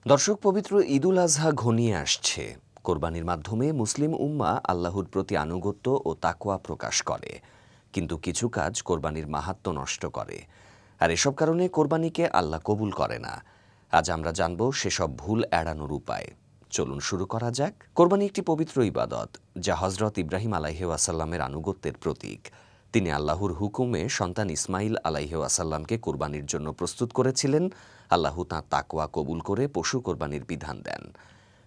দর্শক, পবিত্র ঈদুল আজহা ঘনিয়ে আসছে। কোরবানির মাধ্যমে মুসলিম উম্মাহ আল্লাহর প্রতি আনুগত্য ও তাকওয়া প্রকাশ করে, কিন্তু কিছু কাজ কোরবানির মাহাত্ম্য নষ্ট করে। আর এসব কারণে কোরবানিকে আল্লাহ কবুল করে না। আজ আমরা জানব সেসব ভুল এড়ানোর উপায়। চলুন শুরু করা যাক। কোরবানি একটি পবিত্র ইবাদত, যা হজরত ইব্রাহিম আলাইহি ওয়াসাল্লামের আনুগত্যের প্রতীক। তিনি আল্লাহর হুকুমে সন্তান ইসমাইল আলাইহি ওয়াসাল্লামকে কোরবানির জন্য প্রস্তুত করেছিলেন। আল্লাহ তাঁর তাকওয়া কবুল করে পশু কোরবানির বিধান দেন।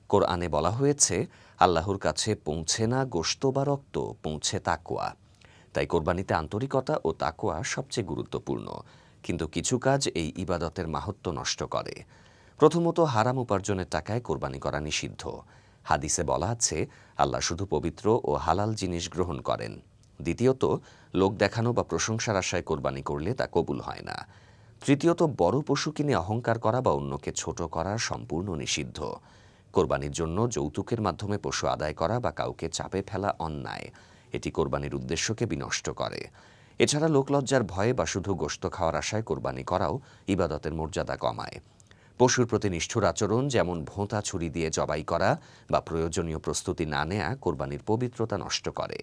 কোরআনে বলা হয়েছে, আল্লাহর কাছে পৌঁছে না গোশত বা রক্ত, পৌঁছে তাকওয়া। তাই কোরবানিতে আন্তরিকতা ও তাকওয়া সবচেয়ে গুরুত্বপূর্ণ। কিন্তু কিছু কাজ এই ইবাদতের মাহাত্ম্য নষ্ট করে। প্রথমত, হারাম উপার্জনের টাকায় কোরবানি করা নিষিদ্ধ। হাদিসে বলা আছে, আল্লাহ শুধু পবিত্র ও হালাল জিনিস গ্রহণ করেন। দ্বিতীয়ত, লোক দেখানো বা প্রশংসার আশায় কোরবানি করলে তা কবুল হয় না। তৃতীয়ত, বড় পশু কিনে অহংকার করা বা অন্যকে ছোট করা সম্পূর্ণ নিষিদ্ধ। কোরবানির জন্য যৌতুকের মাধ্যমে পশু আদায় করা বা কাউকে চাপে ফেলা অন্যায়। এটি কোরবানির উদ্দেশ্যকে বিনষ্ট করে। এছাড়া লোকলজ্জার ভয়ে বা শুধু গোশত খাওয়ার আশায় কোরবানি করাও ইবাদতের মর্যাদা কমায়। পশুর প্রতি নিষ্ঠুর আচরণ, যেমন ভোঁতা ছুরি দিয়ে জবাই করা বা প্রয়োজনীয় প্রস্তুতি না নেয়া, কোরবানির পবিত্রতা নষ্ট করে।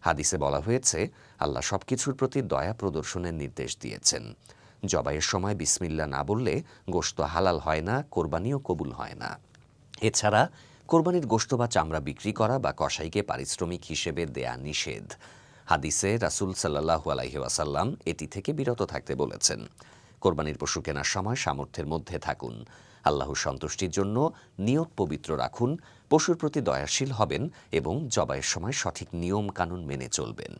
হাদিসে বলা হয়েছে, আল্লাহ সবকিছুর প্রতি দয়া প্রদর্শনের নির্দেশ দিয়েছেন। জবাইয়ের সময় বিসমিল্লাহ না বললে গোশত হালাল হয় না, কোরবানিও কবুল হয় না। এছাড়া কোরবানির গোশত বা চামড়া বিক্রি করা বা কসাইকে পারিশ্রমিক হিসেবে দেয়া নিষেধ। হাদিসে রাসূল সাল্লাল্লাহু আলাইহি ওয়াসাল্লাম এটি থেকে বিরত থাকতে বলেছেন। কোরবানির পশু কেনার সময় সামর্থ্যের মধ্যে থাকুন। আল্লাহর সন্তুষ্টির জন্য নিয়ত পবিত্র রাখুন, পশুর প্রতি দয়াশীল হবেন এবং জবাইয়ের সময় সঠিক নিয়ম কানুন মেনে চলবেন।